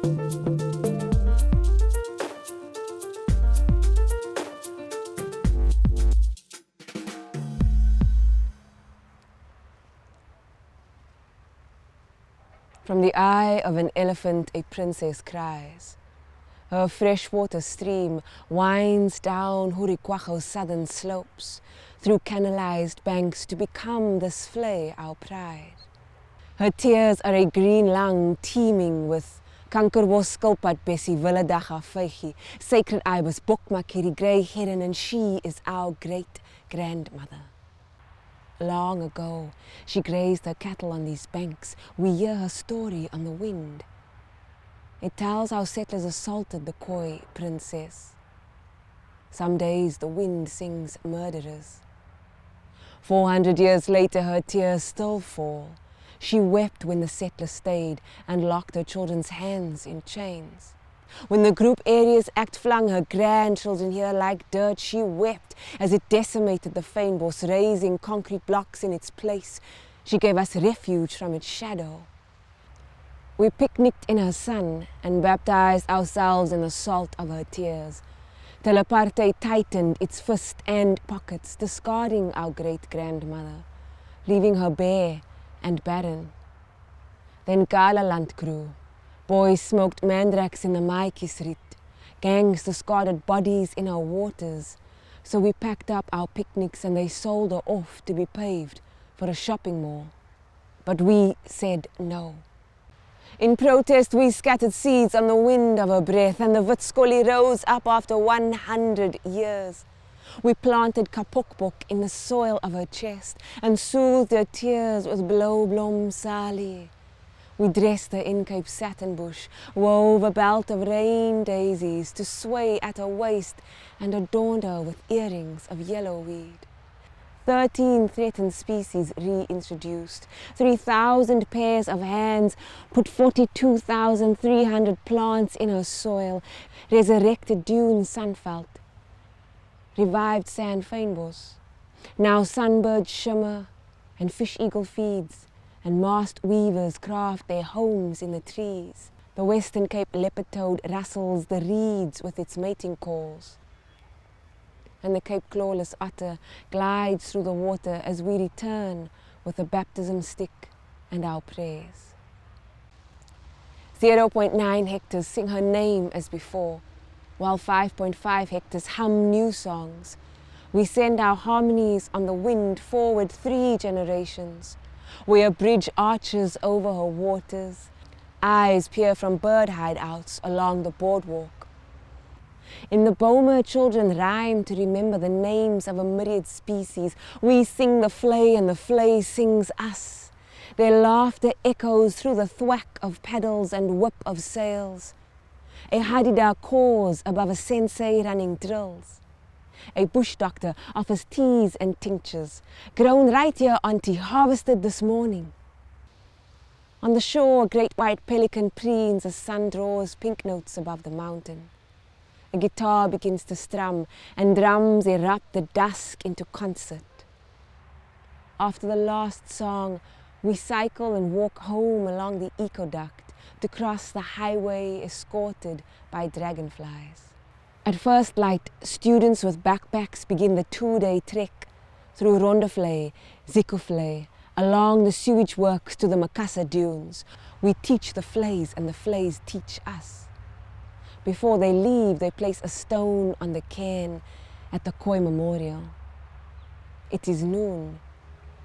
From the eye of an elephant a princess cries. Her freshwater stream winds down Hurikwacho's southern slopes, through canalized banks to become this Vlei our pride. Her tears are a green lung teeming with kankerbos, skilpad, bessie, willadaga, vygie, sacred ibis, bokmakiri, grey heron, and she is our great-grandmother. Long ago, she grazed her cattle on these banks. We hear her story on the wind. It tells how settlers assaulted the Khoi princess. Some days the wind sings murderers. 400 years later, her tears still fall. She wept when the settlers stayed and locked her children's hands in chains. When the Group Areas Act flung her grandchildren here like dirt, she wept as it decimated the fynbos, raising concrete blocks in its place. She gave us refuge from its shadow. We picnicked in her sun and baptized ourselves in the salt of her tears, till apartheid tightened its fist and pockets, discarding our great-grandmother, leaving her bare and barren. Then Galaland grew. Boys smoked mandrax in the Maikisriet. Gangs discarded bodies in our waters. So we packed up our picnics and they sold her off to be paved for a shopping mall. But we said no. In protest, we scattered seeds on the wind of her breath, and the Witskoli rose up after 100 years. We planted kapokbok in the soil of her chest and soothed her tears with blauwblom salie. We dressed her in Cape satin bush, wove a belt of rain daisies to sway at her waist, and adorned her with earrings of yellow weed. 13 threatened species reintroduced, 3,000 pairs of hands, put 42,300 plants in her soil, resurrected dune sunveld, revived sand fynbos. Now sunbirds shimmer and fish eagle feeds, and mast weavers craft their homes in the trees. The Western Cape leopard toad rustles the reeds with its mating calls. And the Cape clawless otter glides through the water as we return with a baptism stick and our prayers. 0.9 hectares sing her name as before, while 5.5 hectares hum new songs. We send our harmonies on the wind forward 3 generations. We are bridge arches over her waters. Eyes peer from bird hideouts along the boardwalk. In the Boma, children rhyme to remember the names of a myriad species. We sing the Vlei and the Vlei sings us. Their laughter echoes through the thwack of paddles and whip of sails. A hadida caws above a sensei running drills. A bush doctor offers teas and tinctures, grown right here, auntie, harvested this morning. On the shore, a great white pelican preens as sun draws pink notes above the mountain. A guitar begins to strum, and drums erupt the dusk into concert. After the last song, we cycle and walk home along the ecoduct to cross the highway escorted by dragonflies. At first light, students with backpacks begin the 2-day trek through Rondevlei, Zikuvlei, along the sewage works to the Makassa dunes. We teach the Vleis and the Vleis teach us. Before they leave, they place a stone on the cairn at the Khoi Memorial. It is noon.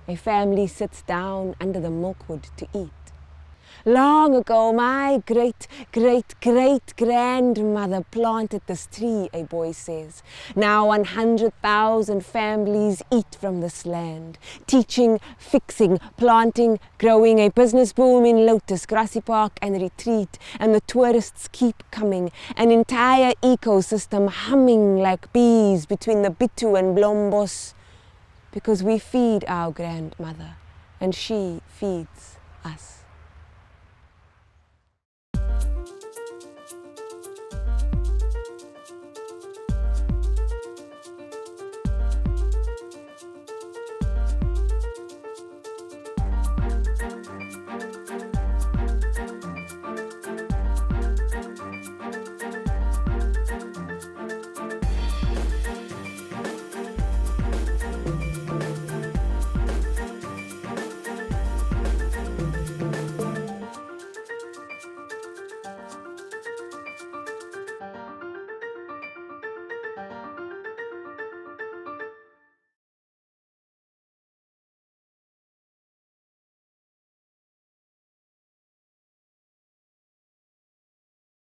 A family sits down under the milkwood to eat. Long ago, my great-great-great-grandmother planted this tree, a boy says. Now 100,000 families eat from this land, teaching, fixing, planting, growing, a business boom in Lotus, Grassy Park and Retreat, and the tourists keep coming, an entire ecosystem humming like bees between the Bitu and Blombos, because we feed our grandmother, and she feeds us.